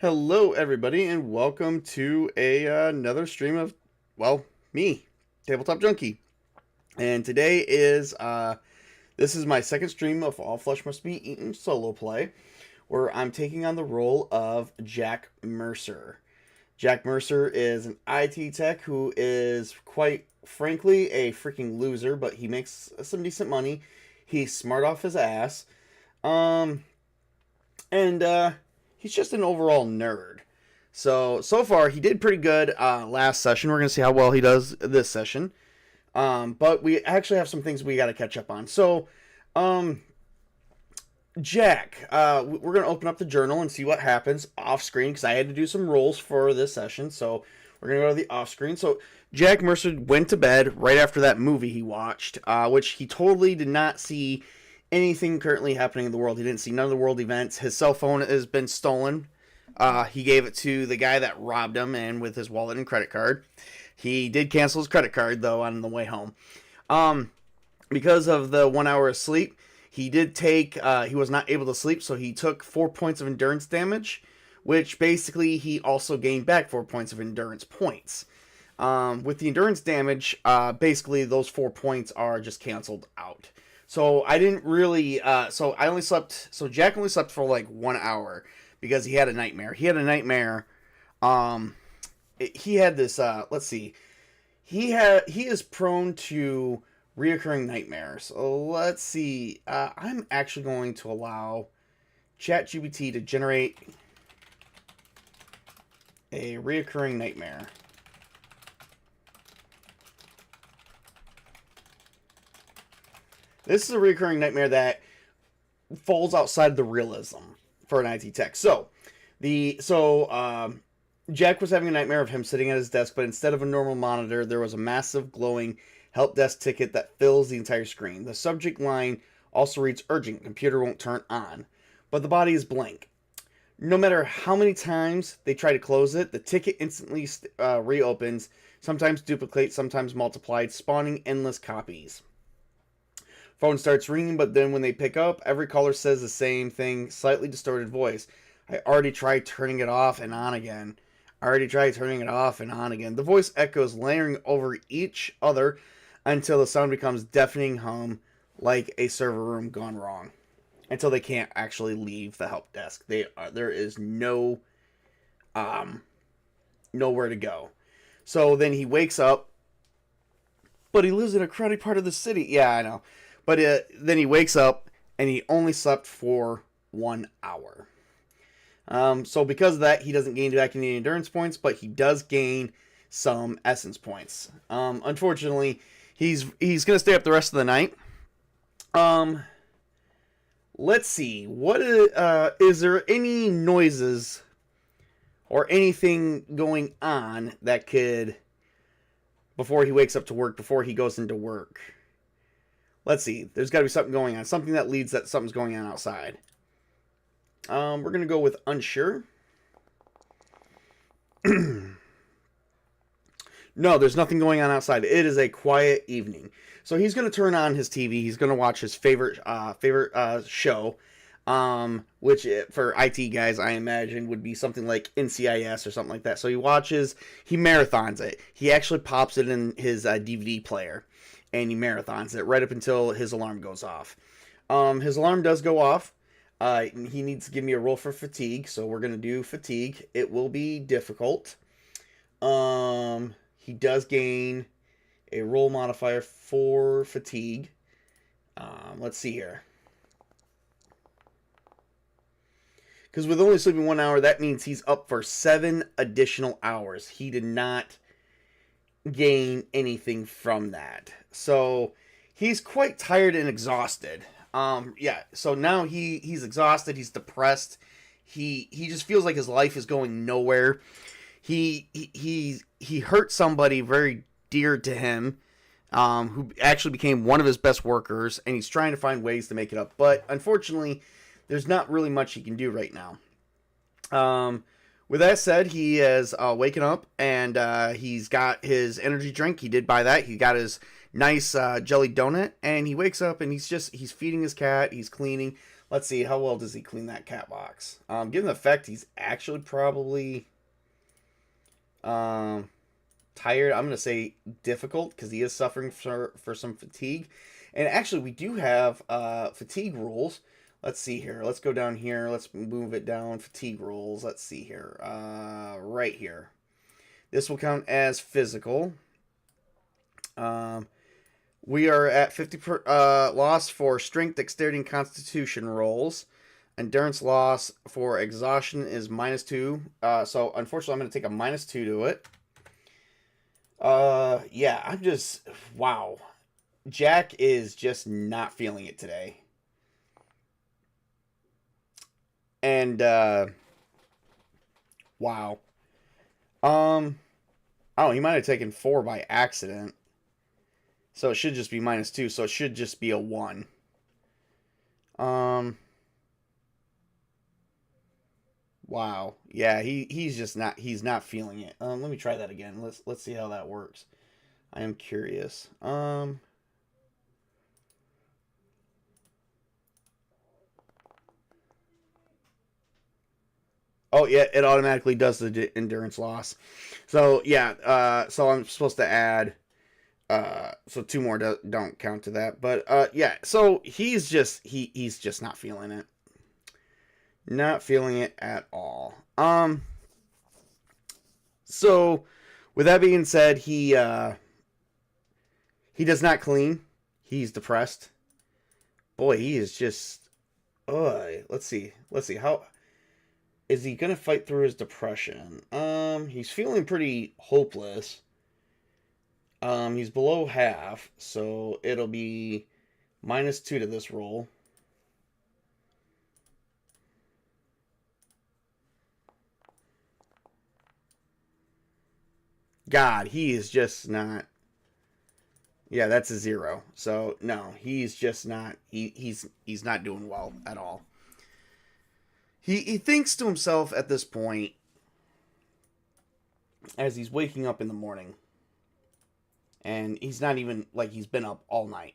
Hello, everybody, and welcome to another stream of, me, Tabletop Junkie. And today this is my second stream of All Flesh Must Be Eaten solo play, where I'm taking on the role of Jack Mercer. Jack Mercer is an IT tech who is, quite frankly, a freaking loser, but he makes some decent money. He's smart off his ass. Um, and he's just an overall nerd. So far he did pretty good last session. We're gonna see how well he does this session. But we actually have some things we got to catch up on. Um, Jack, we're gonna open up the journal and see what happens off screen because I had to do some rolls for this session. So we're gonna go to the off screen. So Jack Mercer went to bed right after that movie he watched, which he totally did not see anything currently happening in the world. He didn't see none of the world events. His cell phone has been stolen. He gave it to the guy that robbed him, and with his wallet and credit card. He did cancel his credit card, though, on the way home. Because of the 1 hour of sleep, he was not able to sleep, so he took 4 points of endurance damage, which basically he also gained back 4 points of endurance points. With the endurance damage, basically those 4 points are just canceled out. So I didn't really, so Jack only slept for like 1 hour because he had a nightmare. He had this, let's see, he is prone to reoccurring nightmares. So let's see, I'm actually going to allow ChatGPT to generate a reoccurring nightmare. This is a recurring nightmare that falls outside the realism for an IT tech. Jack was having a nightmare of him sitting at his desk, but instead of a normal monitor, there was a massive glowing help desk ticket that fills the entire screen. The subject line also reads urgent, computer won't turn on, but the body is blank. No matter how many times they try to close it, the ticket instantly reopens, sometimes duplicates, sometimes multiplied, spawning endless copies. Phone starts ringing, but then when they pick up, every caller says the same thing, slightly distorted voice. I already tried turning it off and on again. The voice echoes, layering over each other until the sound becomes deafening hum, like a server room gone wrong. Until they can't actually leave the help desk. There is nowhere to go. So then he wakes up, but he lives in a crowded part of the city. Yeah, I know. But then he wakes up, and he only slept for 1 hour. So because of that, he doesn't gain back any endurance points, but he does gain some essence points. Unfortunately, he's going to stay up the rest of the night. Let's see. Is there any noises or anything going on that could, before he wakes up to work, before he goes into work? Let's see. There's got to be something going on. Something that leads that something's going on outside. We're going to go with unsure. No, there's nothing going on outside. It is a quiet evening. So he's going to turn on his TV. He's going to watch his favorite show, which for IT guys, I imagine, would be something like NCIS or something like that. So he marathons it. He actually pops it in his DVD player, and he marathons it right up until his alarm goes off. His alarm does go off. He needs to give me a roll for fatigue, so we're going to do fatigue. It will be difficult. He does gain a roll modifier for fatigue. Let's see here. Because with only sleeping 1 hour, that means he's up for 7 additional hours. He did not gain anything from that. So he's quite tired and exhausted. So now he's exhausted, he's depressed. He just feels like his life is going nowhere. He hurt somebody very dear to him, who actually became one of his best workers, and he's trying to find ways to make it up. But unfortunately, there's not really much he can do right now. With that said, he has waken up, and he's got his energy drink. He did buy that. He got his nice jelly donut, and he wakes up, and he's feeding his cat. He's cleaning. Let's see, how well does he clean that cat box? Given the fact he's actually probably tired, I'm going to say difficult because he is suffering for some fatigue. And actually, we do have fatigue rules. Let's see here. Let's go down here. Let's move it down. Fatigue rules. Let's see here. Right here. This will count as physical. We are at 50 loss for strength, dexterity, and constitution rolls. Endurance loss for exhaustion is -2. So unfortunately, I'm going to take a -2 to it. Yeah, I'm just, wow. Jack is just not feeling it today. And, wow. Oh, he might have taken 4 by accident. So it should just be -2. So it should just be a 1. Wow. Yeah, he's not feeling it. Let me try that again. Let's see how that works. I am curious. Oh, yeah, it automatically does the endurance loss. So, yeah, so I'm supposed to add, so 2 more don't count to that. But, yeah, so he's just not feeling it. Not feeling it at all. So, with that being said, he does not clean. He's depressed. Boy, he is just, let's see, how... Is he going to fight through his depression? He's feeling pretty hopeless. He's below half, so it'll be -2 to this roll. God, he is just not... Yeah, that's a 0. So, no, he's just not... He's not doing well at all. He thinks to himself at this point, as he's waking up in the morning, and he's not even, like, he's been up all night.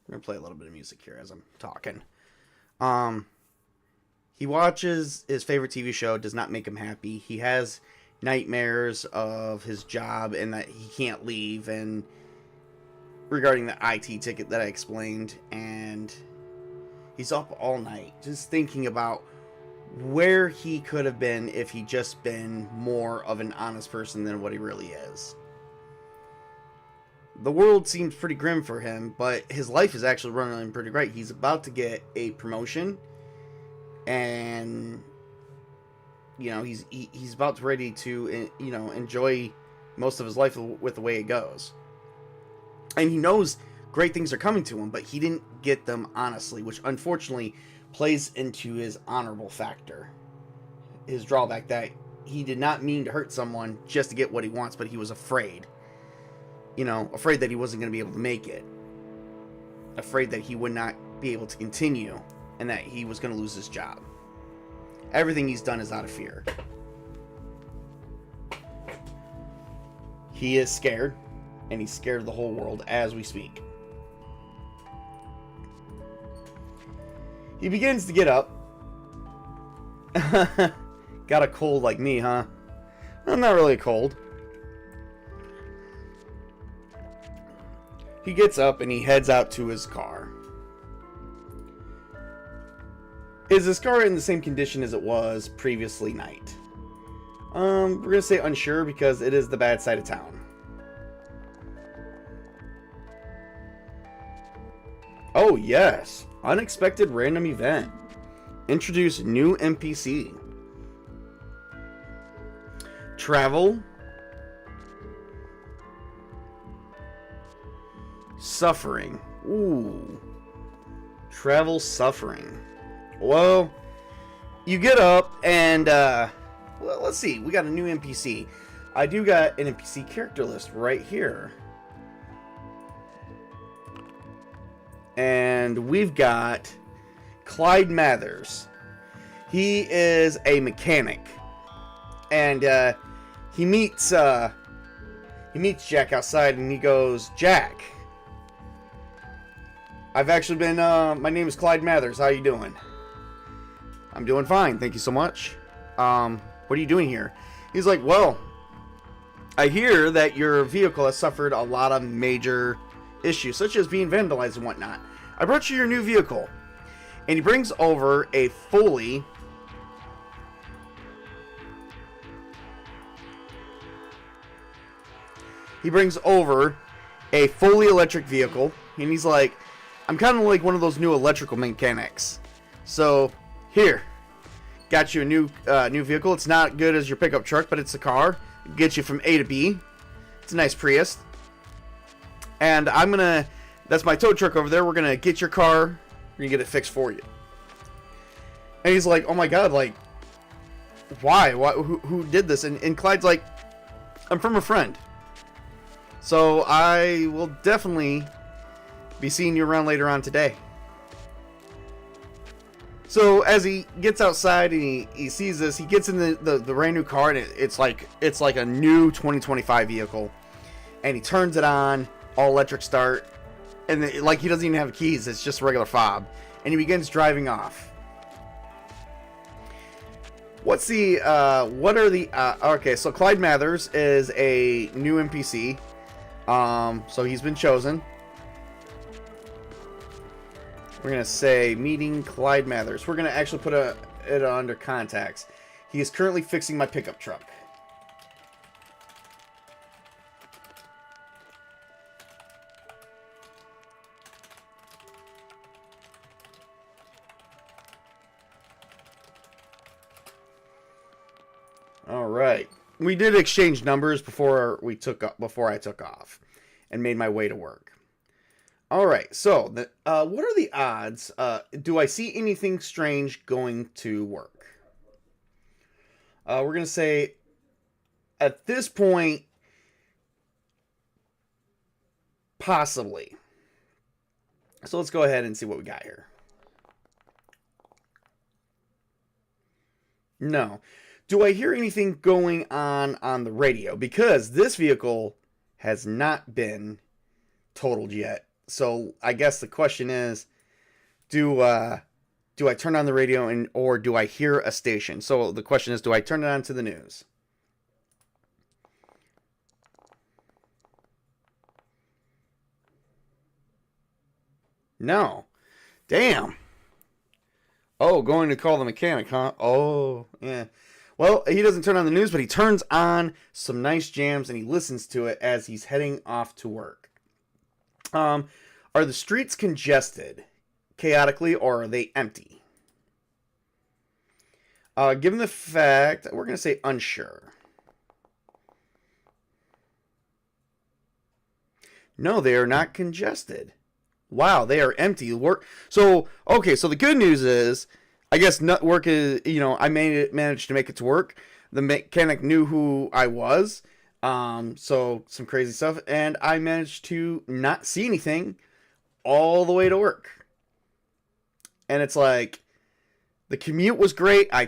I'm going to play a little bit of music here as I'm talking. He watches his favorite TV show, does not make him happy. He has nightmares of his job and that he can't leave, and regarding the IT ticket that I explained, and... He's up all night just thinking about where he could have been if he'd just been more of an honest person than what he really is. The world seems pretty grim for him, but his life is actually running pretty great. He's about to get a promotion, and you know, he's about ready to, you know, enjoy most of his life with the way it goes. And he knows great things are coming to him, but he didn't get them honestly, which unfortunately plays into his honorable factor. His drawback that he did not mean to hurt someone just to get what he wants, but he was afraid. You know, afraid that he wasn't going to be able to make it. Afraid that he would not be able to continue, and that he was going to lose his job. Everything he's done is out of fear. He is scared, and he's scared of the whole world as we speak. He begins to get up. Got a cold like me, huh? I'm not really cold. He gets up and he heads out to his car. Is his car in the same condition as it was previously night? We're gonna say unsure because it is the bad side of town. Oh yes, unexpected random event. Introduce new NPC. Travel. Suffering. Ooh. Travel suffering. Well, you get up and, well, let's see. We got a new NPC. I do got an NPC character list right here. And we've got Clyde Mathers. He is a mechanic. And, he meets Jack outside and he goes, Jack, I've actually been, my name is Clyde Mathers. How you doing? I'm doing fine. Thank you so much. What are you doing here? He's like, well, I hear that your vehicle has suffered a lot of major issues, such as being vandalized and whatnot. I brought you your new vehicle. And he brings over a fully electric vehicle, and he's like, I'm kind of like one of those new electrical mechanics. So here, got you a new vehicle. It's not good as your pickup truck, but it's a car. It gets you from A to B. It's a nice Prius. And that's my tow truck over there. We're gonna get your car. We're gonna get it fixed for you. And he's like, oh my god, like, why? Who did this? And Clyde's like, I'm from a friend. So I will definitely be seeing you around later on today. So as he gets outside and he sees this, he gets in the brand new car, and it's like a new 2025 vehicle. And he turns it on, all electric start, and like he doesn't even have keys, it's just a regular fob. And he begins driving off. What are the, okay, so Clyde Mathers is a new NPC. So he's been chosen. We're going to say meeting Clyde Mathers. We're going to actually put it under contacts. He is currently fixing my pickup truck. All right. We did exchange numbers before I took off and made my way to work. All right. So, what are the odds? Do I see anything strange going to work? We're going to say at this point, possibly. So let's go ahead and see what we got here. No. Do I hear anything going on the radio? Because this vehicle has not been totaled yet. So I guess the question is, do I turn on the radio or do I hear a station? So the question is, do I turn it on to the news? No. Damn. Oh, going to call the mechanic, huh? Oh, yeah. Well, he doesn't turn on the news, but he turns on some nice jams and he listens to it as he's heading off to work. Are the streets congested chaotically or are they empty? Given the fact, we're going to say unsure. No, they are not congested. Wow, they are empty. So the good news is, I guess work is, I managed to make it to work. The mechanic knew who I was. So some crazy stuff. And I managed to not see anything all the way to work. And it's like, the commute was great. I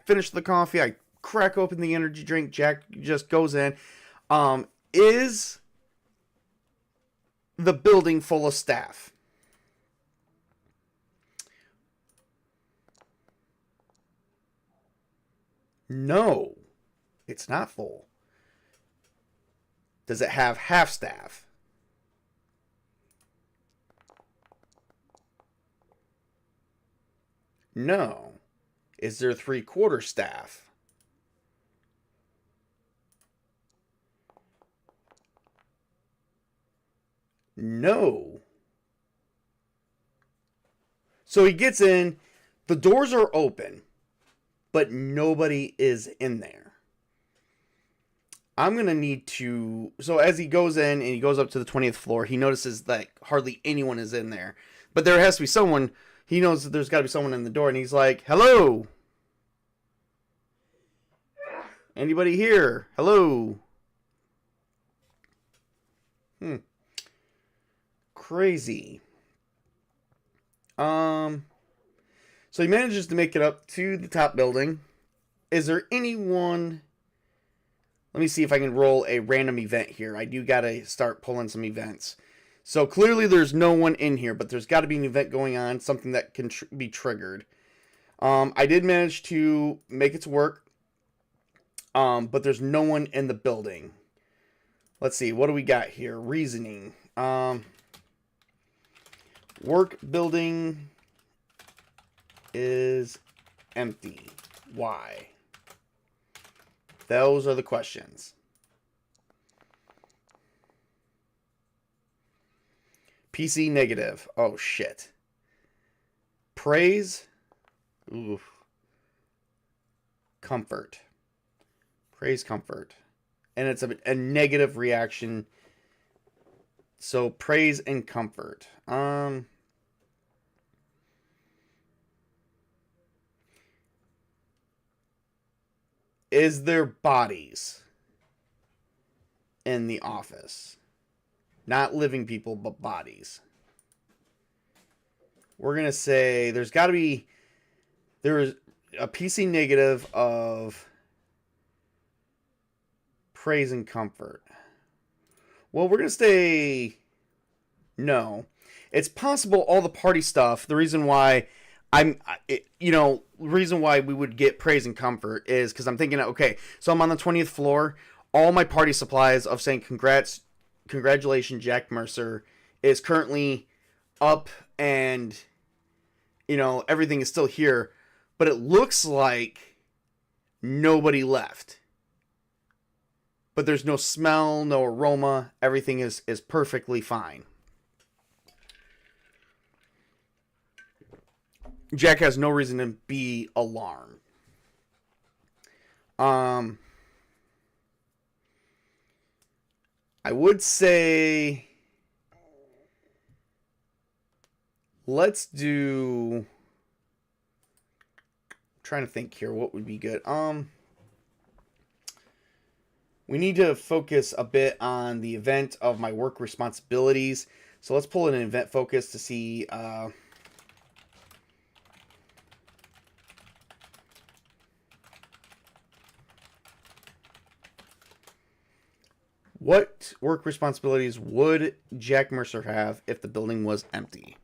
finished the coffee. I crack open the energy drink. Jack just goes in. Is the building full of staff? No, it's not full. Does it have half staff? No. Is there 3/4 staff? No. So he gets in, the doors are open, but nobody is in there. I'm going to need to... So as he goes in and he goes up to the 20th floor, he notices that hardly anyone is in there. But there has to be someone. He knows that there's got to be someone in the door, and he's like, hello? Anybody here? Hello? Crazy. So he manages to make it up to the top building. Is there anyone... Let me see if I can roll a random event here. I do gotta start pulling some events. So clearly there's no one in here, but there's got to be an event going on, something that can be triggered. I did manage to make it to work, but there's no one in the building. Let's see, what do we got here? Reasoning. Work building is empty. Why? Those are the questions. PC negative. Oh, shit. Praise. Oof. Comfort. Praise comfort. And it's a negative reaction. So praise and comfort. Is there bodies in the office? Not living people, but bodies. We're going to say there is a PC negative of praise and comfort. Well, we're going to say no. It's possible all the party stuff, the reason why the reason why we would get praise and comfort is because I'm thinking, okay, so I'm on the 20th floor. All my party supplies of saying congratulations, Jack Mercer, is currently up, and everything is still here, but it looks like nobody left. But there's no smell, no aroma. Everything is perfectly fine. Jack has no reason to be alarmed. I would say let's do. I'm trying to think here, what would be good. We need to focus a bit on the event of my work responsibilities. So let's pull in an event focus to see. What work responsibilities would Jack Mercer have if the building was empty?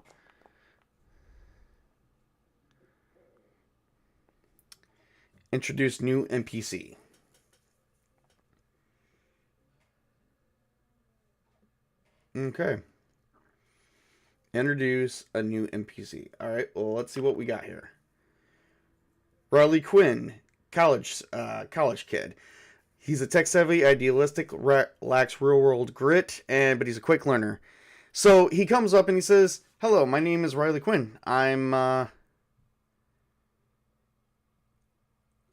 Introduce new NPC. Okay. Introduce a new NPC. All right, well, let's see what we got here. Riley Quinn, college kid. He's a tech-savvy, idealistic, lacks real-world grit, but he's a quick learner. So he comes up and he says, "Hello, my name is Riley Quinn. I'm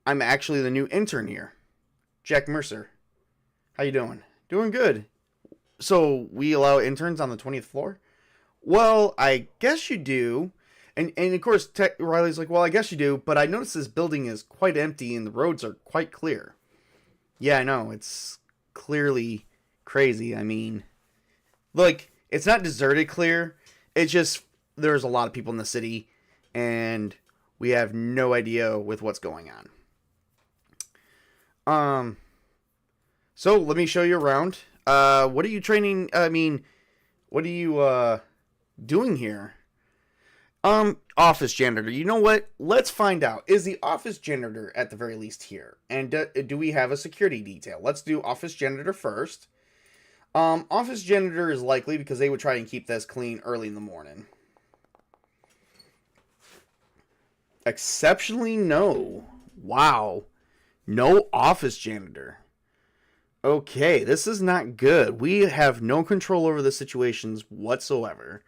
actually the new intern here, Jack Mercer. How you doing? Doing good. So we allow interns on the 20th floor? Well, I guess you do." And of course, Riley's like, "Well, I guess you do, but I noticed this building is quite empty and the roads are quite clear." Yeah, I know. It's clearly crazy. I mean, like, it's not deserted clear. It's just there's a lot of people in the city, and we have no idea with what's going on. So let me show you around. What are you training? What are you doing here? Office janitor. You know what? Let's find out. Is the office janitor at the very least here? And do we have a security detail? Let's do office janitor first. Office janitor is likely because they would try and keep this clean early in the morning. Exceptionally, no. Wow. No office janitor. Okay, this is not good. We have no control over the situations whatsoever.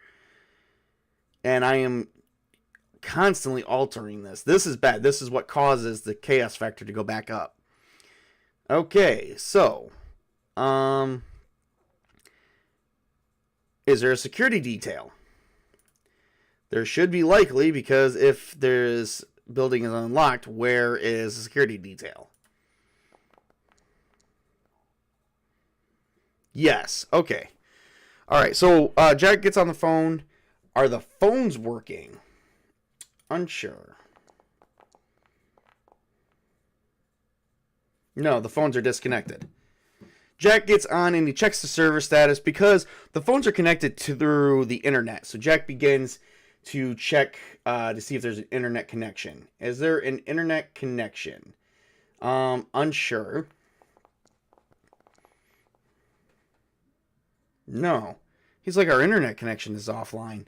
And I am constantly altering this. This is bad. This is what causes the chaos factor to go back up. Okay, so is there a security detail? There should be, likely, because if this building is unlocked, where is the security detail? Yes. Okay. All right. So Jack gets on the phone. Are the phones working? Unsure. No, the phones are disconnected. Jack gets on and he checks the server status because the phones are connected through the internet. So Jack begins to check to see if there's an internet connection. Is there an internet connection? Unsure. No. He's like, our internet connection is offline.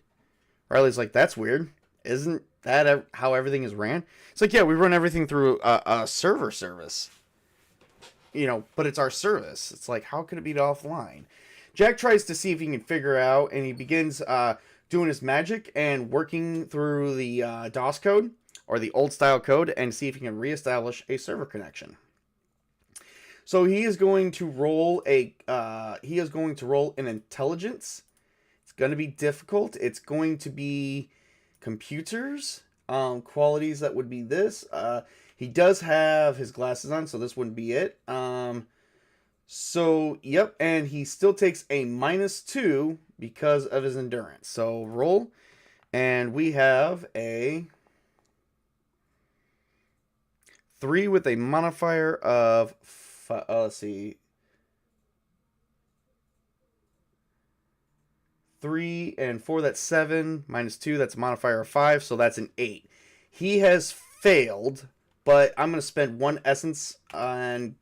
Riley's like, that's weird. Isn't that how everything is ran? It's like, yeah, we run everything through a server service. You know, but it's our service. It's like, how could it be offline? Jack tries to see if he can figure out, and he begins doing his magic and working through the DOS code, or the old style code, and see if he can reestablish a server connection. So he is going to roll an intelligence. It's going to be difficult. It's going to be computers. Qualities that would be this. He does have his glasses on, so this wouldn't be it. So, yep, and he still takes a -2 because of his endurance. So, roll, and we have a 3 with a modifier of, let's see, 3 and 4, that's 7, -2, that's a modifier of 5, so that's an 8. He has failed, but I'm going to spend 1 essence and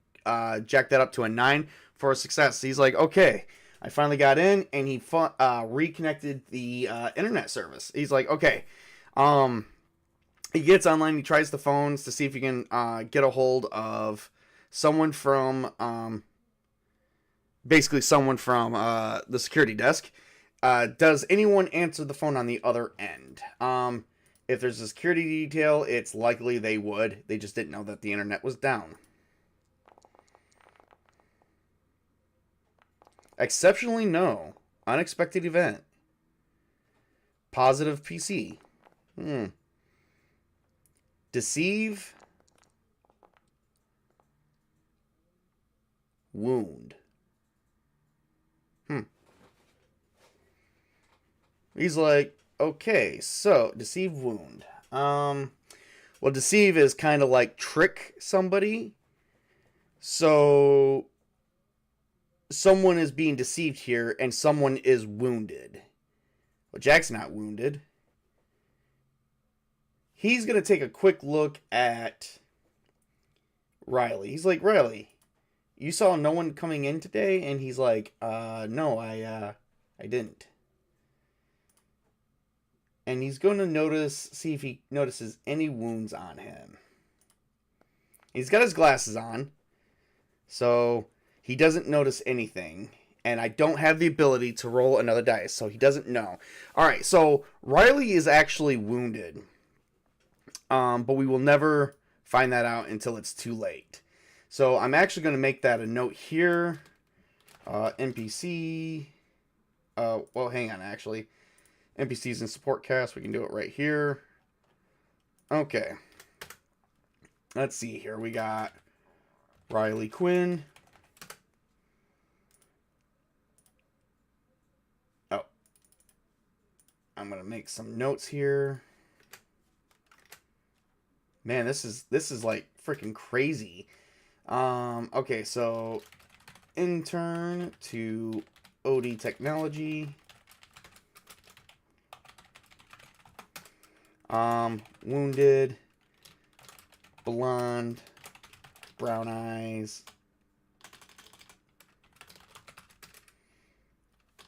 jack that up to a 9 for a success. He's like, okay, I finally got in, and he reconnected the internet service. He's like, okay, he gets online, he tries the phones to see if he can get a hold of someone from, basically someone from the security desk. Does anyone answer the phone on the other end? If there's a security detail, it's likely they would. They just didn't know that the internet was down. Exceptionally, no. Unexpected event. Positive PC. Deceive. Wound. He's like, okay, so deceive, wound. Well, deceive is kind of like trick somebody. So someone is being deceived here, and someone is wounded. Well, Jack's not wounded. He's going to take a quick look at Riley. He's like, Riley, you saw no one coming in today? And he's like, no, I didn't. And he's going to see if he notices any wounds on him. He's got his glasses on, so he doesn't notice anything. And I don't have the ability to roll another dice, so he doesn't know. Alright, so Riley is actually wounded. But we will never find that out until it's too late. So I'm actually going to make that a note here. NPC. Well, hang on, actually. NPCs and support cast. We can do it right here. Okay. Let's see here. We got Riley Quinn. Oh. I'm going to make some notes here. Man, this is like freaking crazy. Okay, so intern to OD Technology. Wounded, blonde, brown eyes,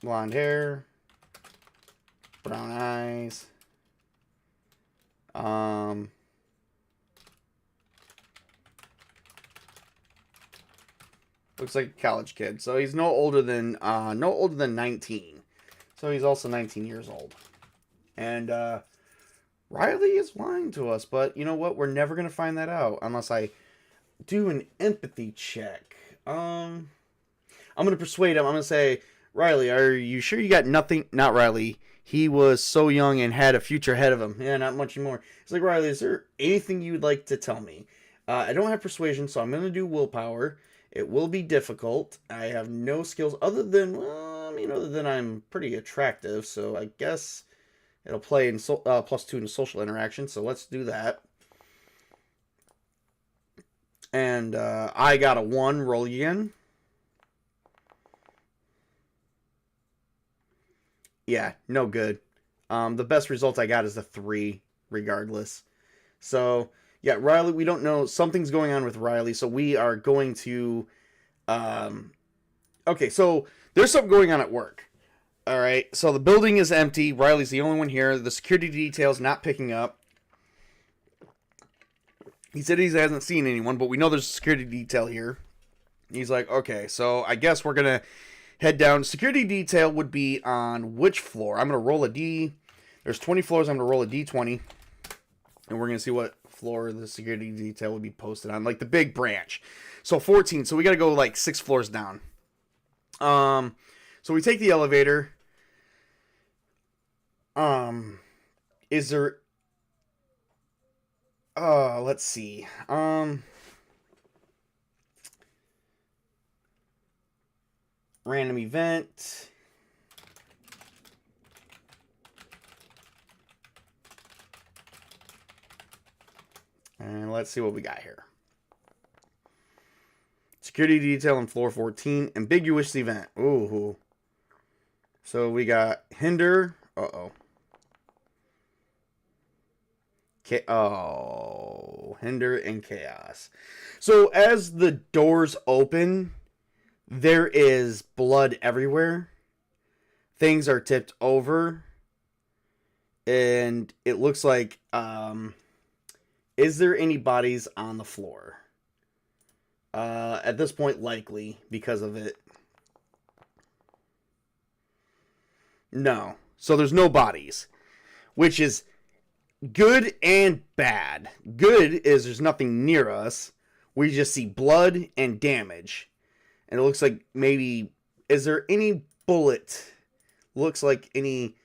blonde hair, brown eyes, looks like a college kid. So he's no older than 19. So he's also 19 years old. And Riley is lying to us, but you know what? We're never going to find that out unless I do an empathy check. I'm going to persuade him. I'm going to say, Riley, are you sure you got nothing? Not Riley. He was so young and had a future ahead of him. Yeah, not much more. It's like, Riley, is there anything you'd like to tell me? I don't have persuasion, so I'm going to do willpower. It will be difficult. I have no skills other than, well, I mean, other than I'm pretty attractive, so I guess it'll play in +2 in social interaction, so let's do that. And I got a 1, roll again. Yeah, no good. The best result I got is a 3, regardless. So, yeah, Riley, we don't know. Something's going on with Riley, so we are going to... Okay, so there's something going on at work. All right, so the building is empty. Riley's the only one here. The security detail's not picking up. He said he hasn't seen anyone, but we know there's a security detail here. He's like, okay, so I guess we're going to head down. Security detail would be on which floor? I'm going to roll a D. There's 20 floors. I'm going to roll a D20. And we're going to see what floor the security detail would be posted on. Like the big branch. So 14. So we got to go like 6 floors down. So we take the elevator. Is there... let's see. Random event. And let's see what we got here. Security detail on floor 14. Ambiguous event. Ooh. So we got hinder. Uh-oh. Hinder and chaos. So as the doors open, there is blood everywhere. Things are tipped over. And it looks like, is there any bodies on the floor? At this point, likely, because of it. No. So there's no bodies. Which is good and bad. Good is there's nothing near us. We just see blood and damage. And it looks like maybe... Is there any bullet? Looks like any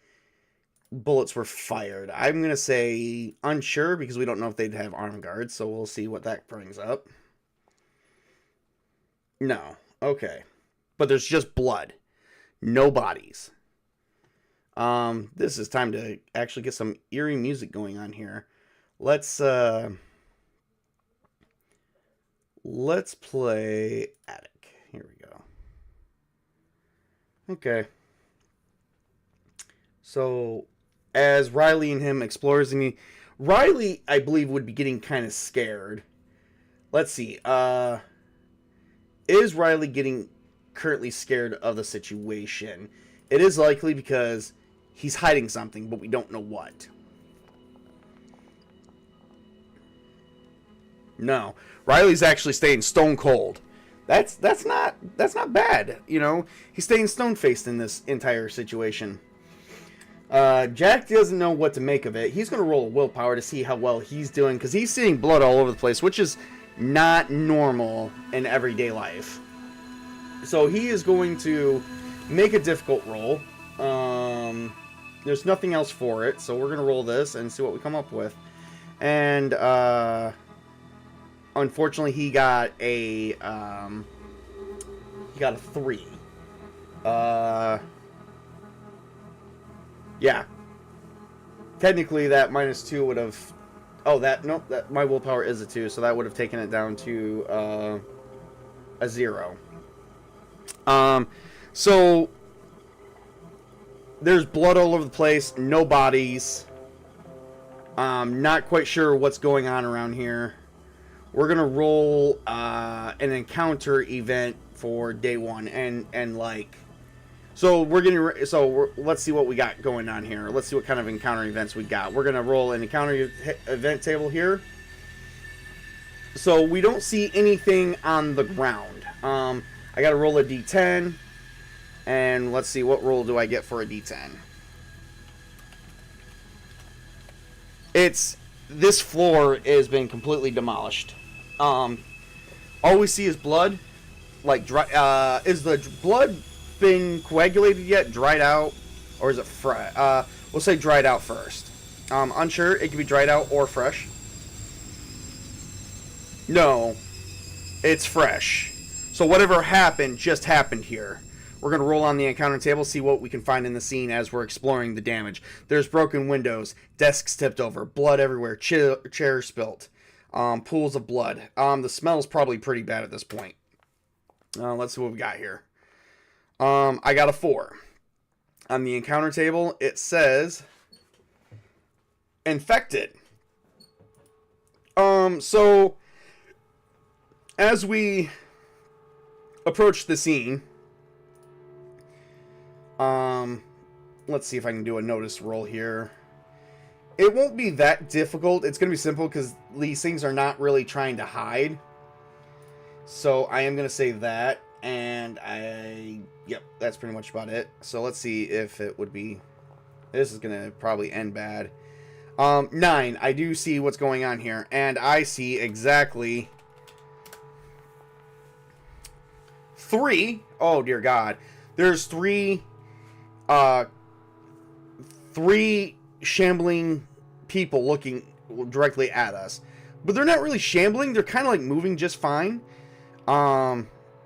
bullets were fired. I'm going to say unsure because we don't know if they'd have arm guards. So we'll see what that brings up. No. Okay. But there's just blood. No bodies. This is time to actually get some eerie music going on here. Let's play Attic. Here we go. Okay. So, as Riley and him explores, and Riley, I believe, would be getting kind of scared. Let's see. Is Riley getting currently scared of the situation? It is likely because he's hiding something, but we don't know what. No. Riley's actually staying stone cold. That's not bad, you know. He's staying stone faced in this entire situation. Jack doesn't know what to make of it. He's going to roll a willpower to see how well he's doing, because he's seeing blood all over the place, which is not normal in everyday life. So he is going to make a difficult roll. There's nothing else for it, so we're going to roll this and see what we come up with. And unfortunately, he got a 3. Yeah. Technically, that -2 would have... Oh, nope, that my willpower is a 2, so that would have taken it down to a 0. So there's blood all over the place, no bodies. Not quite sure what's going on around here. We're gonna roll an encounter event for day 1, and like, so let's see what we got going on here. Let's see what kind of encounter events we got. We're gonna roll an encounter event table here. So we don't see anything on the ground. I gotta roll a D10, and let's see, what roll do I get for a D10? This floor has been completely demolished. All we see is blood. Like, dry, is the blood been coagulated yet? Dried out? Or is it fresh? We'll say dried out first. Unsure. It could be dried out or fresh. No. It's fresh. So whatever happened just happened here. We're going to roll on the encounter table, see what we can find in the scene as we're exploring the damage. There's broken windows, desks tipped over, blood everywhere, chairs spilt, pools of blood. The smell's probably pretty bad at this point. Let's see what we got here. I got a 4. on the encounter table, it says infected. So as we approach the scene, let's see if I can do a notice roll here. It won't be that difficult. It's going to be simple because these things are not really trying to hide. So I am going to say that. And yep, that's pretty much about it. So let's see if it would be, this is going to probably end bad. 9, I do see what's going on here. And I see exactly 3. Oh, dear God. There's 3 shambling people looking directly at us. But they're not really shambling. They're kind of like moving just fine.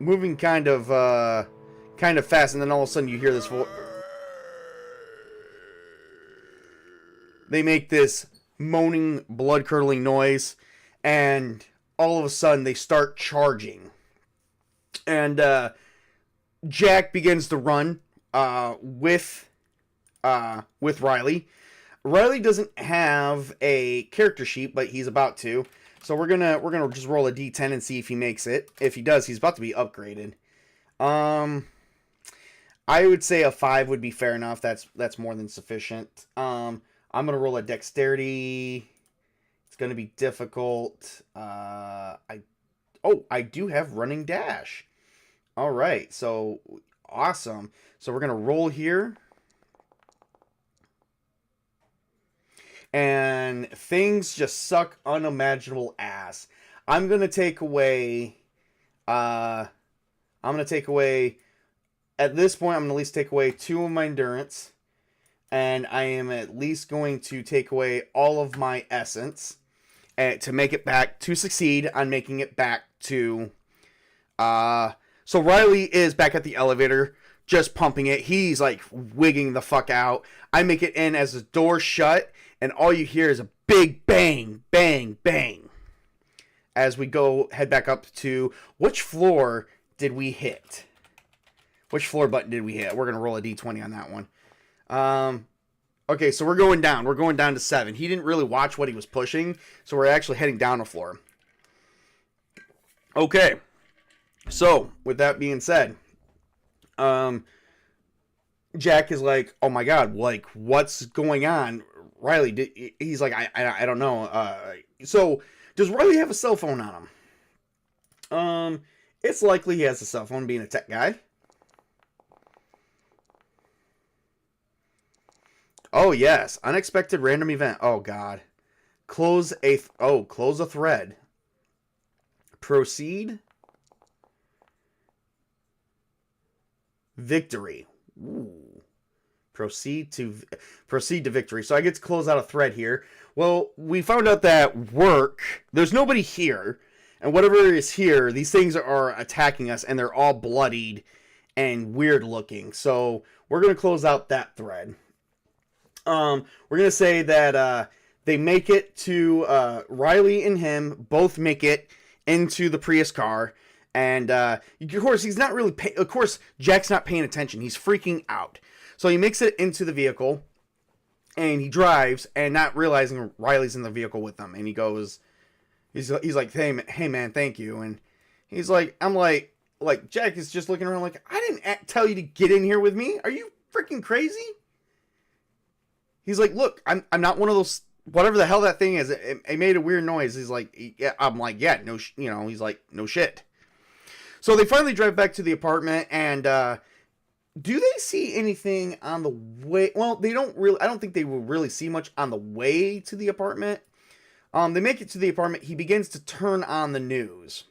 Moving kind of fast, and then all of a sudden you hear this voice. They make this moaning, blood-curdling noise, and all of a sudden they start charging. And Jack begins to run with Riley. Riley doesn't have a character sheet, but he's about to. So we're gonna just roll a d10 and see if he makes it. If he does, he's about to be upgraded. I would say a 5 would be fair enough. That's more than sufficient. I'm gonna roll a dexterity. It's gonna be difficult. I do have running dash. All right, so awesome. So we're gonna roll here. And things just suck unimaginable ass. I'm going to take away, at this point, I'm going to at least take away 2 of my endurance. And I am at least going to take away all of my essence to make it back, to succeed on making it back to, so Riley is back at the elevator, just pumping it. He's like wigging the fuck out. I make it in as the door shut. And all you hear is a big bang, bang, bang. As we head back up to, which floor did we hit? Which floor button did we hit? We're going to roll a d20 on that one. Okay, so we're going down. We're going down to 7. He didn't really watch what he was pushing, so we're actually heading down a floor. Okay, so with that being said, Jack is like, oh my God, like, what's going on? Riley, he's like, I don't know. So, does Riley have a cell phone on him? It's likely he has a cell phone, being a tech guy. Oh, yes. Unexpected random event. Oh, God. Close a thread. Proceed. Victory. Ooh. Proceed to victory. So I get to close out a thread here. Well, we found out that there's nobody here. And whatever is here, these things are attacking us. And they're all bloodied and weird looking. So we're going to close out that thread. We're going to say that they make it to Riley and him. Both make it into the Prius car. And of course, he's not really of course, Jack's not paying attention. He's freaking out. So he makes it into the vehicle, and he drives, and not realizing Riley's in the vehicle with him. And he goes, he's like, hey man, thank you. And he's like, I'm like Jack is just looking around like, I didn't tell you to get in here with me. Are you freaking crazy? He's like, look, I'm not one of those, whatever the hell that thing is. It made a weird noise. He's like, yeah. I'm like, yeah, no, he's like, no shit. So they finally drive back to the apartment, and do they see anything on the way? Well, they don't really. I don't think they will really see much on the way to the apartment. They make it to the apartment. He begins to turn on the news.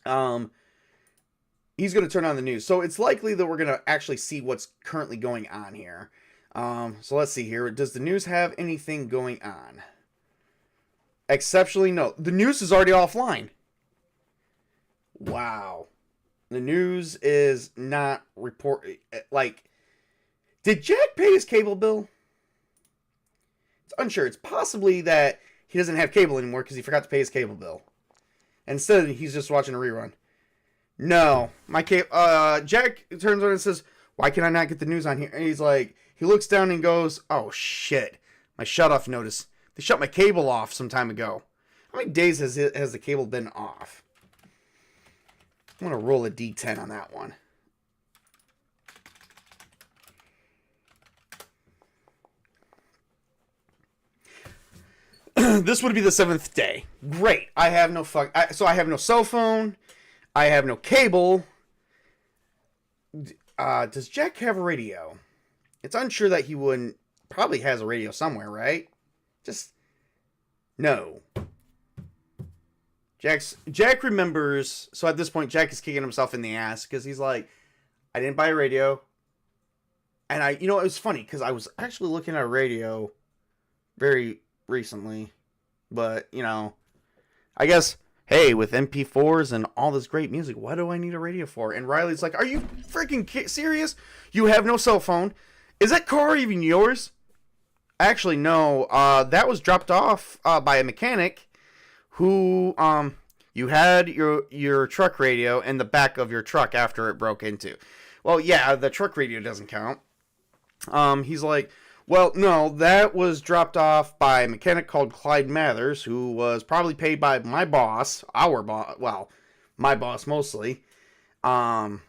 He's going to turn on the news. So it's likely that we're going to actually see what's currently going on here. So let's see here. Does the news have anything going on? Exceptionally, no. The news is already offline. Wow. The news is not like, did Jack pay his cable bill? It's unsure. It's possibly that he doesn't have cable anymore because he forgot to pay his cable bill. Instead, he's just watching a rerun. No, my cable. Jack turns around and says, Why can I not get the news on here? And he's like, he looks down and goes, oh shit, my shutoff notice. They shut my cable off some time ago. How many days has the cable been off? I'm going to roll a D10 on that one. This would be the 7th day. Great. I have no so I have no cell phone. I have no cable. Does Jack have a radio? It's unsure that he wouldn't. Probably has a radio somewhere, right? Just no. Jack remembers. So at this point, Jack is kicking himself in the ass because he's like, I didn't buy a radio. And it was funny because I was actually looking at a radio very recently, but I guess, hey, with MP4s and all this great music, what do I need a radio for? And Riley's like, are you freaking serious? You have no cell phone. Is that car even yours? Actually, no. That was dropped off by a mechanic who you had your truck radio in the back of your truck after it broke into. Well, yeah, the truck radio doesn't count. He's like, well, no, that was dropped off by a mechanic called Clyde Mathers, who was probably paid by my boss, my boss mostly. And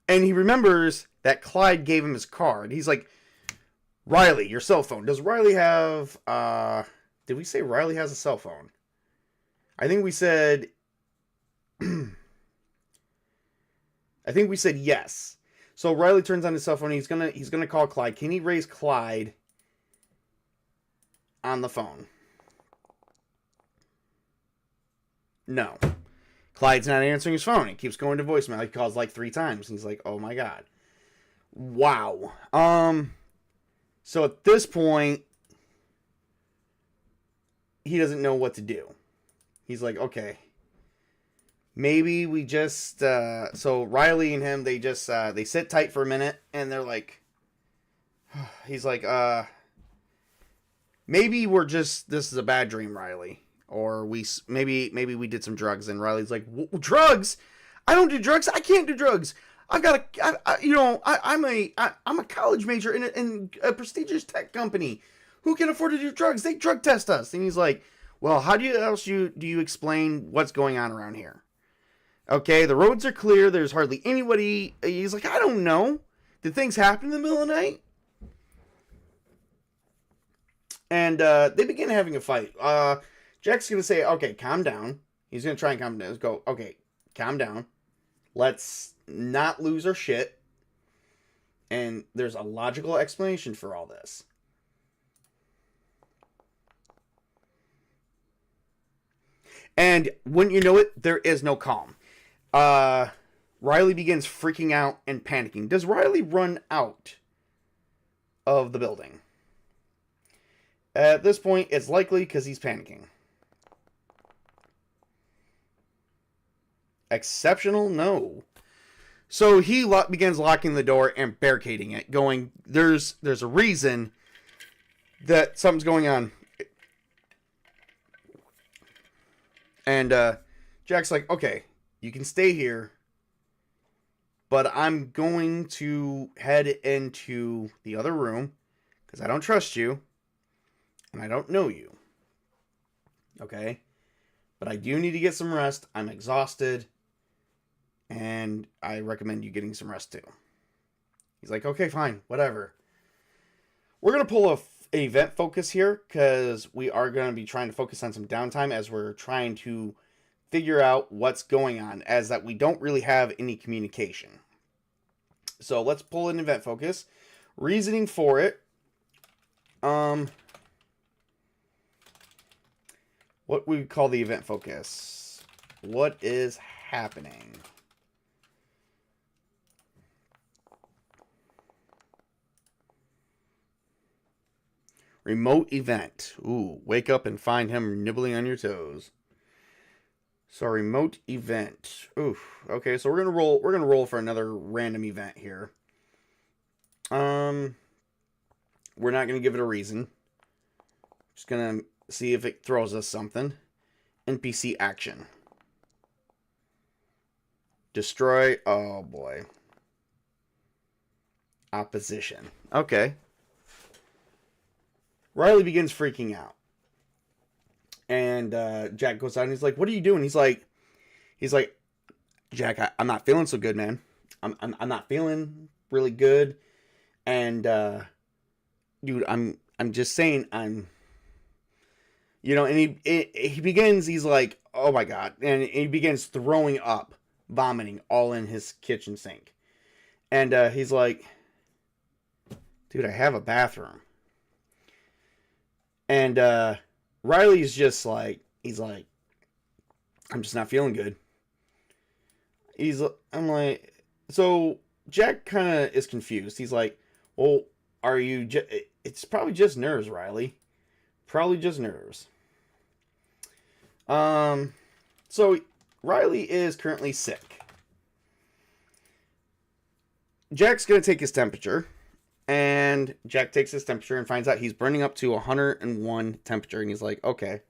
he remembers that Clyde gave him his card. He's like, Riley, your cell phone. Does Riley have, did we say Riley has a cell phone? I think we said, yes. So Riley turns on his cell phone. He's gonna call Clyde. Can he raise Clyde on the phone? No. Clyde's not answering his phone. He keeps going to voicemail. He calls like 3 times. He's like, oh my god. Wow. So at this point, he doesn't know what to do. He's like, okay. Maybe we just, so Riley and him, they just, they sit tight for a minute, and they're like, he's like, maybe this is a bad dream, Riley. Or maybe we did some drugs, and Riley's like, drugs? I don't do drugs. I can't do drugs. I'm a college major in a prestigious tech company. Who can afford to do drugs? They drug test us. And he's like, well, how do you explain what's going on around here? Okay, the roads are clear. There's hardly anybody. He's like, I don't know. Did things happen in the middle of the night? And they begin having a fight. Jack's going to say, okay, calm down. He's going to try and calm down. Let's go, okay, calm down. Let's not lose our shit. And there's a logical explanation for all this. And wouldn't you know it, there is no calm. Riley begins freaking out and panicking. Does Riley run out of the building? At this point, it's likely because he's panicking. Exceptional? No. So he begins locking the door and barricading it, going, there's a reason that something's going on. And Jack's like, okay, you can stay here, but I'm going to head into the other room because I don't trust you and I don't know you. Okay? But I do need to get some rest. I'm exhausted and I recommend you getting some rest too. He's like, okay, fine, whatever. We're going to pull an event focus here because we are going to be trying to focus on some downtime as we're trying to figure out what's going on, as that we don't really have any communication. So let's pull an event focus. Reasoning for it. What we call the event focus. What is happening? Remote event. Ooh, wake up and find him nibbling on your toes. So remote event. Oof. Okay, so we're gonna roll for another random event here. We're not gonna give it a reason. Just gonna see if it throws us something. NPC action. Destroy. Oh boy. opposition. Okay. Riley begins freaking out. And Jack goes out and he's like, what are you doing? He's like, Jack, I'm not feeling so good, man. I'm not feeling really good. And dude, I'm just saying and he begins, he's like, oh my God. And he begins throwing up, vomiting all in his kitchen sink. And he's like, dude, I have a bathroom. And Riley's just like, he's like, I'm just not feeling good. I'm like, so Jack kind of is confused. He's like, well, are you it's probably just nerves, Riley. Probably just nerves. So Riley is currently sick. Jack's going to take his temperature. And Jack takes his temperature and finds out he's burning up to 101 temperature. And he's like, okay,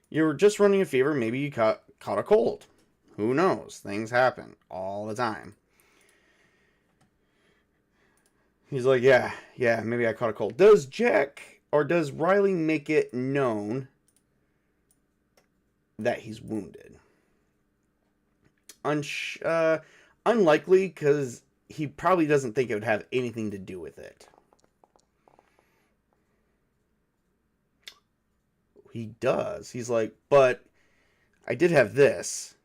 you're just running a fever. Maybe you caught a cold. Who knows? Things happen all the time. He's like, yeah, maybe I caught a cold. Does Riley make it known that he's wounded? Unlikely, because he probably doesn't think it would have anything to do with it. He does. He's like, but I did have this.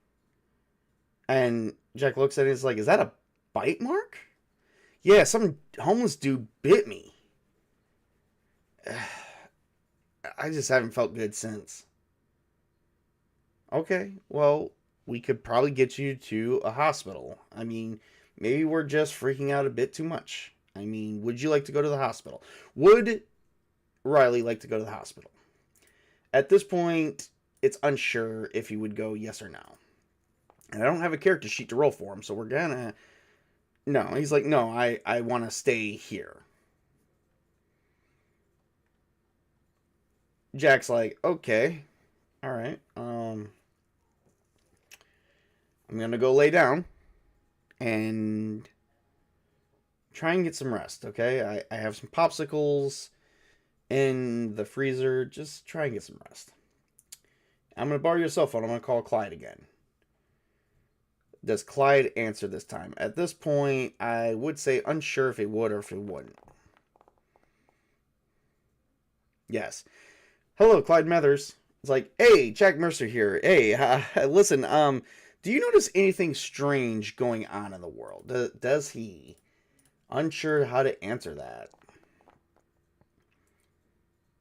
And Jack looks at it and is like, is that a bite mark? Yeah, some homeless dude bit me. I just haven't felt good since. Okay, well, we could probably get you to a hospital. I mean, maybe we're just freaking out a bit too much. I mean, would you like to go to the hospital? Would Riley like to go to the hospital? At this point, it's unsure if he would go yes or no. And I don't have a character sheet to roll for him, so we're gonna... No, he's like, no, I want to stay here. Jack's like, okay, all right. I'm gonna go lay down and try and get some rest, okay? I have some popsicles in the freezer. Just try and get some rest. I'm gonna borrow your cell phone. I'm gonna call Clyde again. Does Clyde answer this time? At this point, I would say unsure if he would or if he wouldn't. Yes. Hello, Clyde Mathers. It's like, hey, Jack Mercer here. Hey, listen, do you notice anything strange going on in the world? Does he? Unsure how to answer that.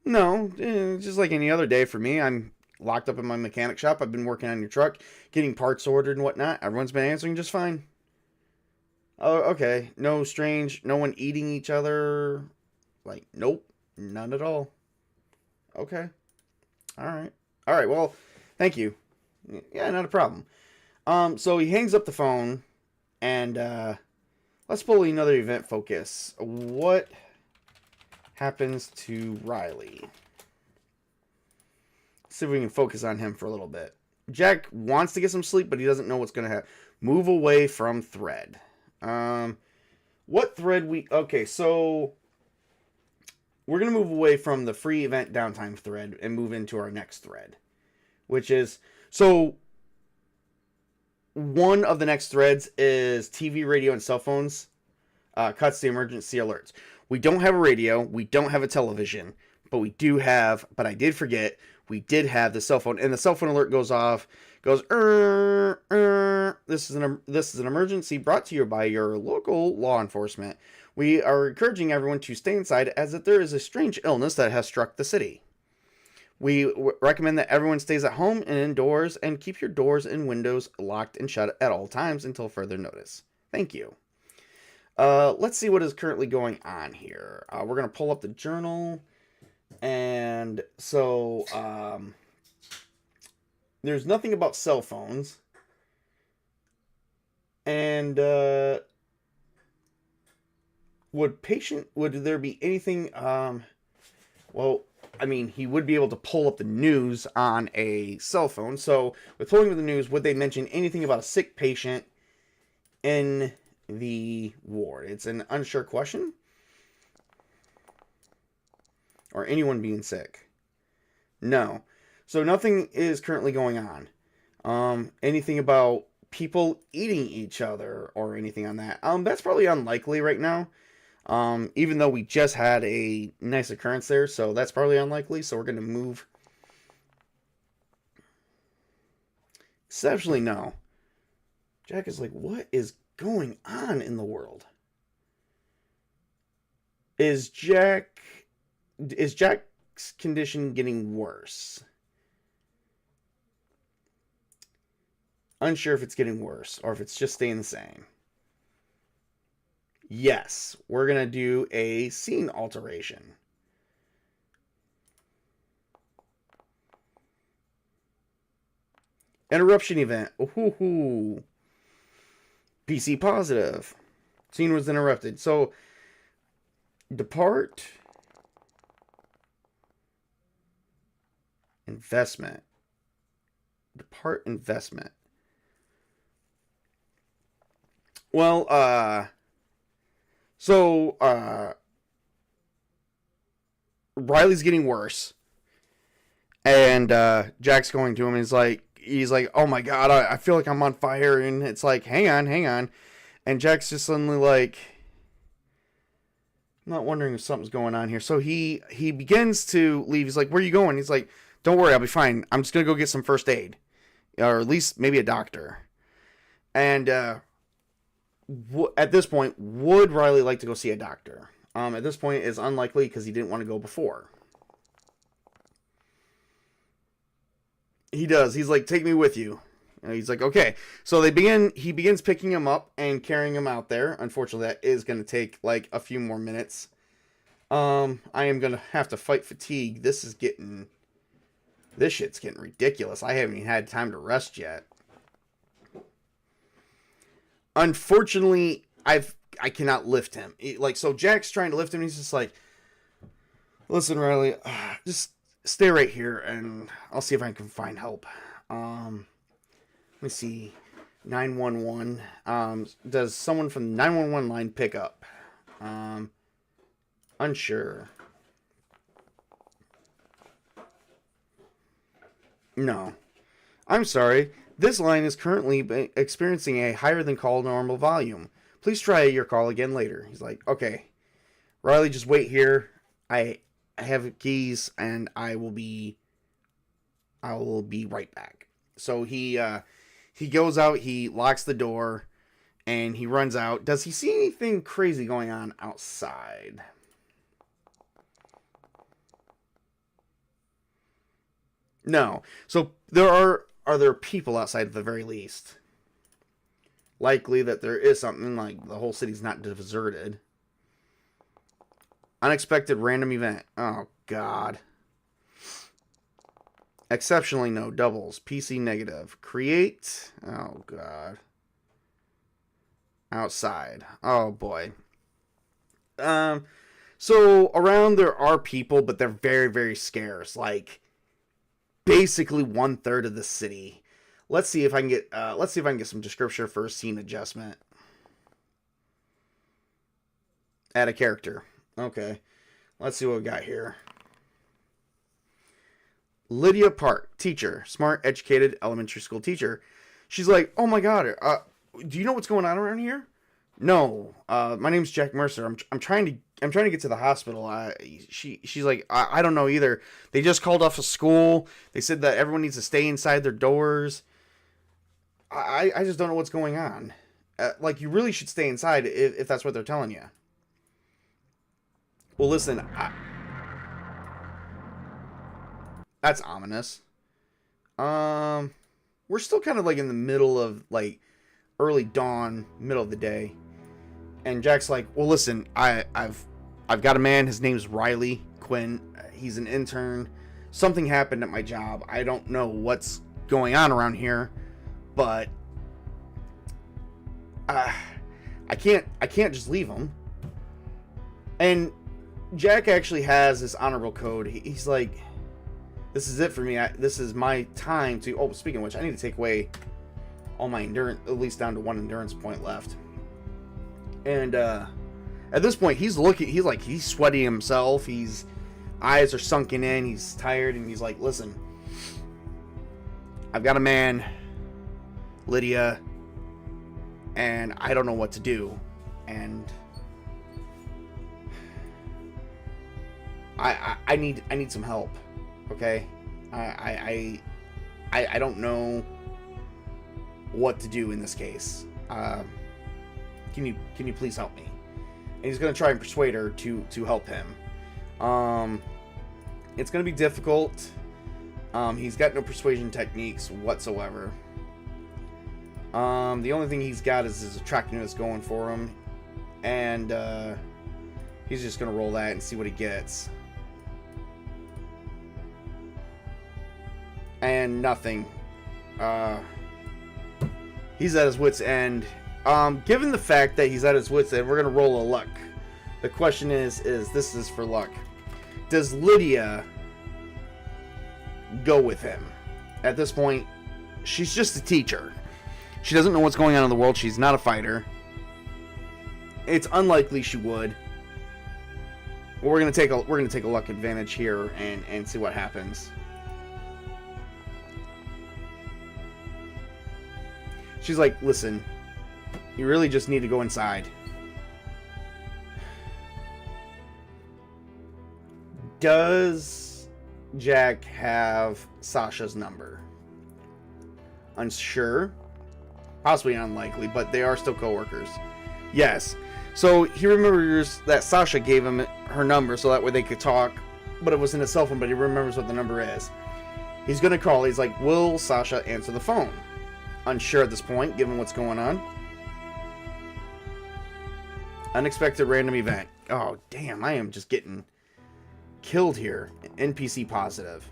No, just like any other day for me. I'm locked up in my mechanic shop. I've been working on your truck, getting parts ordered and whatnot. Everyone's been answering just fine. Oh, okay. No strange, no one eating each other. Like, nope, none at all. Okay. All right, well, thank you. Yeah, not a problem. So he hangs up the phone, and let's pull another event focus. What happens to Riley? See if we can focus on him for a little bit. Jack wants to get some sleep, but he doesn't know what's going to happen. Move away from thread. What thread we... Okay, so we're going to move away from the free event downtime thread and move into our next thread, which is... So one of the next threads is TV, radio, and cell phones. Cuts to emergency alerts. We don't have a radio. We don't have a television. But we do have... But I did forget... We did have the cell phone, and the cell phone alert goes off, goes, this is an emergency brought to you by your local law enforcement. We are encouraging everyone to stay inside as if there is a strange illness that has struck the city. We recommend that everyone stays at home and indoors and keep your doors and windows locked and shut at all times until further notice. Thank you. Let's see what is currently going on here. We're going to pull up the journal. And so, there's nothing about cell phones. And, would there be anything, well, I mean, he would be able to pull up the news on a cell phone. So, with pulling up the news, would they mention anything about a sick patient in the ward? It's an unsure question. Or anyone being sick? No. So nothing is currently going on. Anything about people eating each other or anything on that? That's probably unlikely right now. Even though we just had a nice occurrence there, so that's probably unlikely. So we're going to move. Exceptionally, no. Jack is like, what is going on in the world? Is Jack's condition getting worse? Unsure if it's getting worse or if it's just staying the same. Yes, we're going to do a scene alteration. Interruption event. Ooh. PC positive. Scene was interrupted. So, depart. Investment. Depart investment. Well, Riley's getting worse. And Jack's going to him and he's like, oh my god, I feel like I'm on fire. And it's like, hang on. And Jack's just suddenly like, I'm not wondering if something's going on here. So he begins to leave. He's like, where are you going? He's like, don't worry, I'll be fine. I'm just going to go get some first aid. Or at least maybe a doctor. And at this point, would Riley like to go see a doctor? At this point, it's unlikely because he didn't want to go before. He does. He's like, take me with you. And he's like, okay. So he begins picking him up and carrying him out there. Unfortunately, that is going to take like a few more minutes. I am going to have to fight fatigue. This shit's getting ridiculous. I haven't even had time to rest yet. Unfortunately, I cannot lift him. So Jack's trying to lift him. And he's just like, listen, Riley, just stay right here, and I'll see if I can find help. Let me see. 911. Does someone from the 911 line pick up? Unsure. No. I'm sorry. This line is currently experiencing a higher than call normal volume. Please try your call again later. He's like, okay. Riley, just wait here. I have keys, and I will be right back. So he goes out, he locks the door, and he runs out. Does he see anything crazy going on outside? No. So are there people outside at the very least? Likely that there is something, like the whole city's not deserted. Unexpected random event. Oh, God. Exceptionally no doubles. PC negative. Create. Oh, God. Outside. Oh, boy. So around there are people, but they're very, very scarce. Like, basically 1/3 of the city. Let's see if I can get some description for a scene adjustment. Add a character. Okay. Let's see what we got here. Lydia Park, teacher, smart, educated, elementary school teacher. She's like, oh my god, do you know what's going on around here? No, my name's Jack Mercer. I'm trying to get to the hospital. She's like, I don't know either. They just called off of school. They said that everyone needs to stay inside their doors. I just don't know what's going on. Like, you really should stay inside if that's what they're telling you. Well, listen, that's ominous. We're still kind of like in the middle of like early dawn, middle of the day. And Jack's like, well, listen, I've got a man. His name's Riley Quinn. He's an intern. Something happened at my job. I don't know what's going on around here, but I can't just leave him. And Jack actually has this honorable code. He's like, this is it for me. This is my time to... Oh, speaking of which, I need to take away all my endurance, at least down to 1 endurance point left. And at this point, he's sweating himself. His eyes are sunken in. He's tired, and he's like, listen, I've got a man, Lydia, and I don't know what to do. And I need some help. Okay? I don't know what to do in this case. Can you please help me? And he's gonna try and persuade her to help him. It's gonna be difficult. He's got no persuasion techniques whatsoever. The only thing he's got is his attractiveness going for him, and he's just gonna roll that and see what he gets. And nothing. He's at his wit's end. Given the fact that he's at his wit's end, we're gonna roll a luck. The question is this is for luck. Does Lydia go with him? At this point, she's just a teacher. She doesn't know what's going on in the world. She's not a fighter. It's unlikely she would. But we're gonna take a luck advantage here and see what happens. She's like, listen, you really just need to go inside. Does Jack have Sasha's number? Unsure. Possibly unlikely, but they are still co-workers. Yes. So he remembers that Sasha gave him her number so that way they could talk, but it was in a cell phone, but he remembers what the number is. He's going to call. He's like, will Sasha answer the phone? Unsure at this point, given what's going on. Unexpected random event. Oh, damn, I am just getting killed here. NPC positive.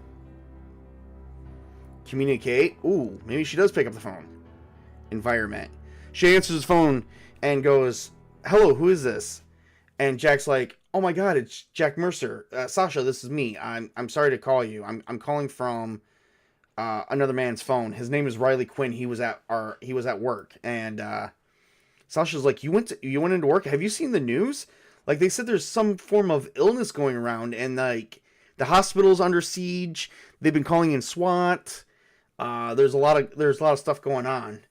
Communicate. Ooh, maybe she does pick up the phone. Environment. She answers the phone and goes, hello, who is this? And Jack's like, oh my god, it's Jack Mercer. Sasha, this is me. I'm sorry to call you. I'm calling from another man's phone. His name is Riley Quinn. He was at work, and Sasha's like, you went into work? Have you seen the news? Like, they said there's some form of illness going around, and like the hospital's under siege. They've been calling in SWAT. There's a lot of stuff going on.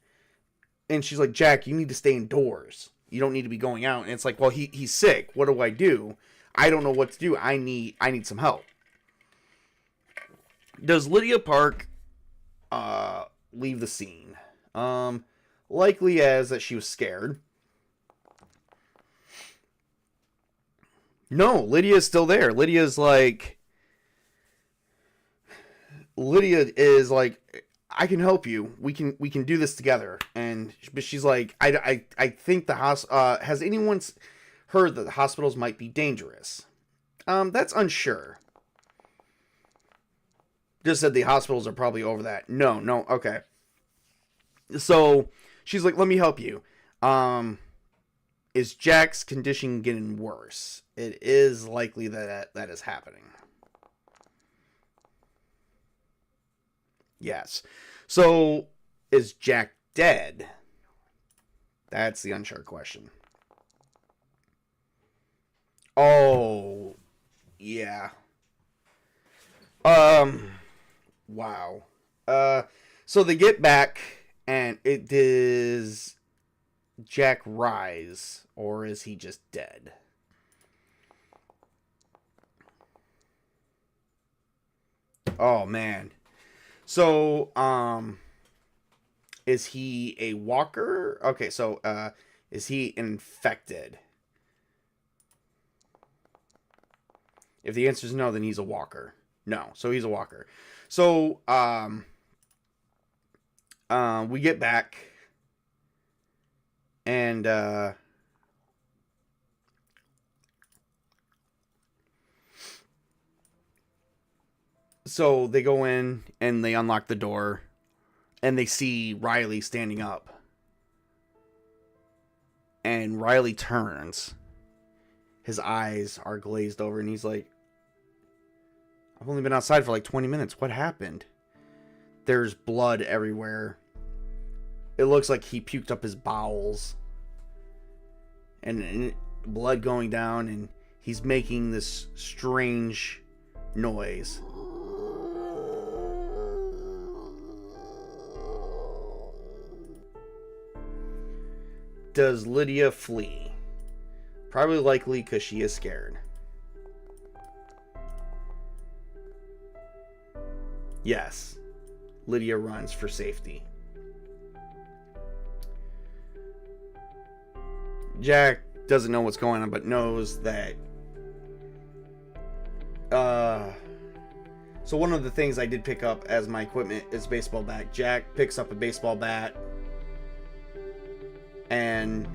And she's like, Jack, you need to stay indoors. You don't need to be going out. And it's like, well, he's sick. What do I do? I don't know what to do. I need some help. Does Lydia Park leave the scene? Likely as that she was scared. No, Lydia is still there. Lydia is like, I can help you. We can do this together. But she's like, I think has anyone heard that the hospitals might be dangerous? That's unsure. Just said the hospitals are probably over that. No, okay. So she's like, let me help you. Is Jack's condition getting worse? It is likely that is happening. Yes. So, is Jack dead? That's the unsure question. Oh, yeah. Wow. So they get back, and it is Jack rise, or is he just dead? Oh, man. So, is he a walker? Okay, so, is he infected? If the answer is no, then he's a walker. No, so he's a walker. So, we get back, and, so they go in and they unlock the door and they see Riley standing up. And Riley turns. His eyes are glazed over and he's like, I've only been outside for like 20 minutes. What happened? There's blood everywhere. It looks like he puked up his bowels. and blood going down, and he's making this strange noise. Does Lydia flee? Probably likely because she is scared. Yes. Lydia runs for safety. Jack doesn't know what's going on, but knows that... So one of the things I did pick up as my equipment is baseball bat. Jack picks up a baseball bat. And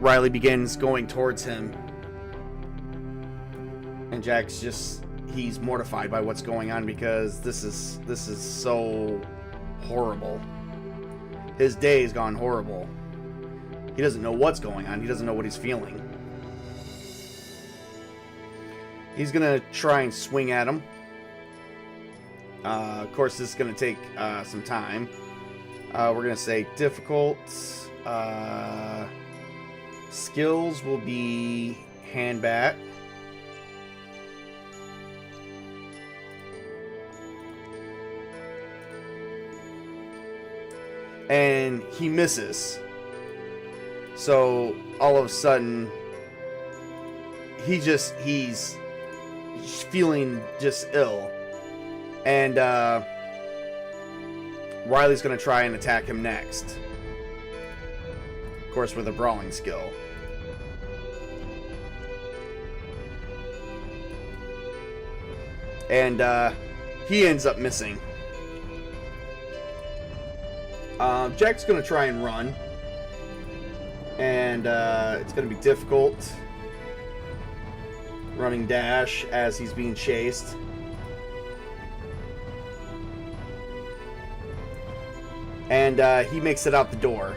Riley begins going towards him. And Jack's just... he's mortified by what's going on because this is so horrible. His day has gone horrible. He doesn't know what's going on. He doesn't know what he's feeling. He's gonna try and swing at him. Of course, this is gonna take some time. We're gonna say difficult. Skills will be hand bat. And he misses. So all of a sudden, he's feeling just ill. And Riley's going to try and attack him next. Of course, with a brawling skill. And he ends up missing. Jack's going to try and run. And it's going to be difficult. Running dash as he's being chased. And he makes it out the door.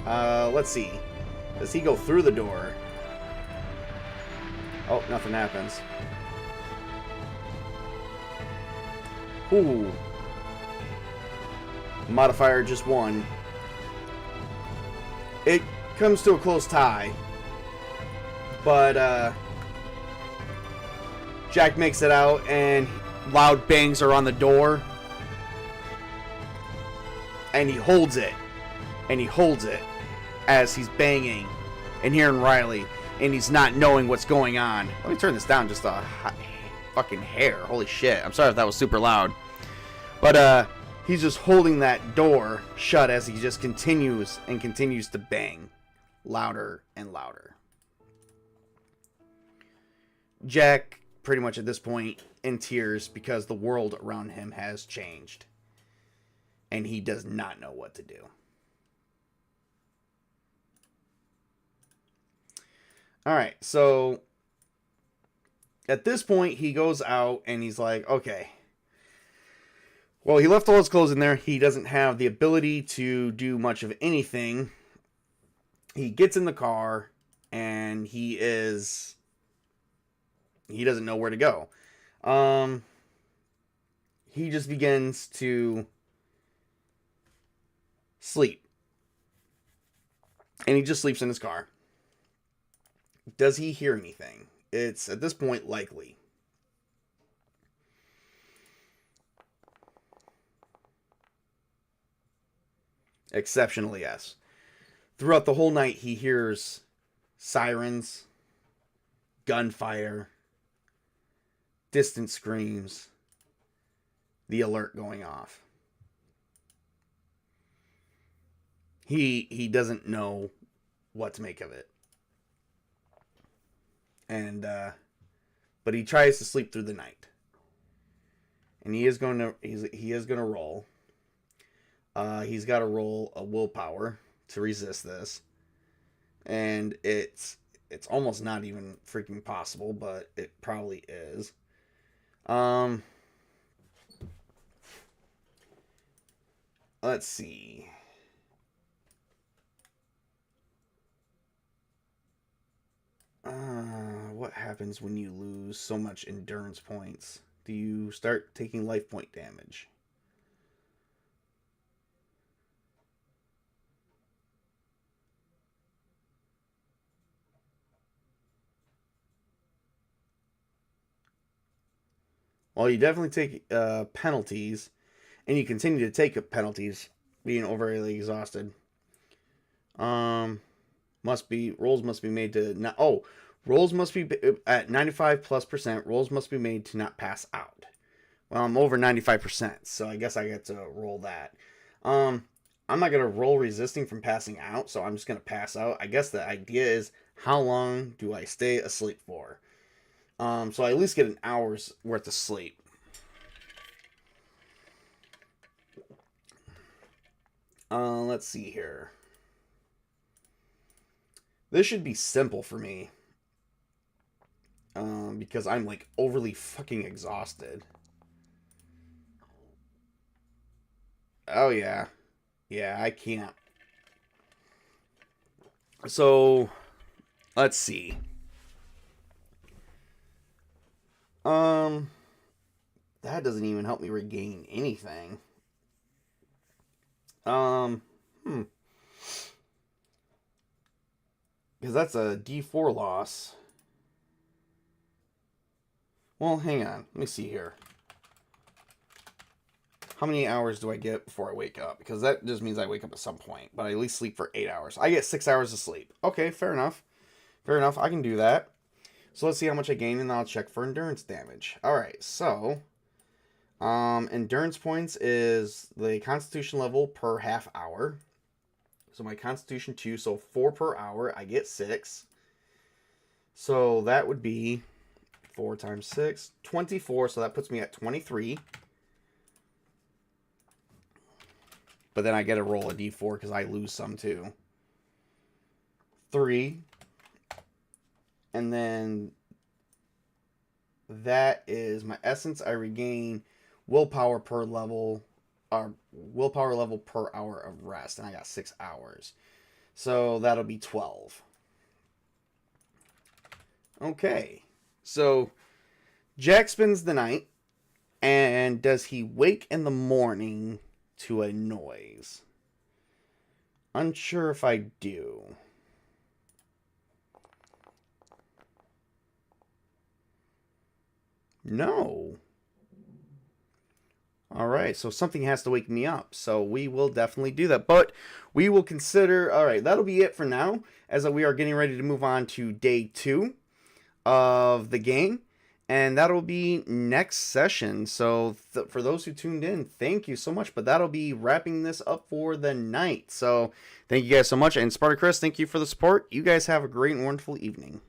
Let's see. Does he go through the door? Oh, nothing happens. Ooh. Modifier just 1. It comes to a close tie. But Jack makes it out, and loud bangs are on the door. And he holds it. And he holds it as he's banging and hearing Riley. And he's not knowing what's going on. Let me turn this down just a fucking hair. Holy shit. I'm sorry if that was super loud. But he's just holding that door shut as he just continues and continues to bang. Louder and louder. Jack, pretty much at this point, in tears because the world around him has changed. And he does not know what to do. Alright, so at this point, he goes out and he's like, okay. Well, he left all his clothes in there. He doesn't have the ability to do much of anything. He gets in the car and he doesn't know where to go. He just begins to sleep. And he just sleeps in his car. Does he hear anything? It's, at this point, likely. Exceptionally, yes. Throughout the whole night, he hears sirens, gunfire, distant screams, the alert going off. He doesn't know what to make of it. And but he tries to sleep through the night. And he is going to roll. He's got to roll a willpower to resist this. And it's almost not even freaking possible, but it probably is. Let's see. What happens when you lose so much endurance points? Do you start taking life point damage? Well, you definitely take penalties, and you continue to take penalties, being overly exhausted. Rolls must be made to not. Rolls must be at 95+%. Rolls must be made to not pass out. Well, I'm over 95%, so I guess I get to roll that. I'm not gonna roll resisting from passing out, so I'm just gonna pass out. I guess the idea is how long do I stay asleep for? So I at least get an hour's worth of sleep. Let's see here. This should be simple for me. Because I'm like overly fucking exhausted. Oh yeah. Yeah, I can't. So, let's see. That doesn't even help me regain anything. Because that's a D4 loss. Well, hang on. Let me see here. How many hours do I get before I wake up? Because that just means I wake up at some point. But I at least sleep for 8 hours. I get 6 hours of sleep. Okay, fair enough. Fair enough. I can do that. So let's see how much I gain, and then I'll check for endurance damage. Alright, so endurance points is the constitution level per half hour. So my constitution 2, so 4 per hour. I get 6. So that would be 4 times 6, 24. So that puts me at 23. But then I get to roll a d4 because I lose some too. 3. And then that is my essence. I regain willpower per level, or willpower level per hour of rest. And I got 6 hours. So that'll be 12. Okay. So Jack spends the night. And does he wake in the morning to a noise? Unsure if I do. No. Alright, so something has to wake me up. So we will definitely do that. But we will consider... Alright, that'll be it for now. As we are getting ready to move on to day 2 of the game. And that'll be next session. So for those who tuned in, thank you so much. But that'll be wrapping this up for the night. So thank you guys so much. And Spartacus, thank you for the support. You guys have a great and wonderful evening.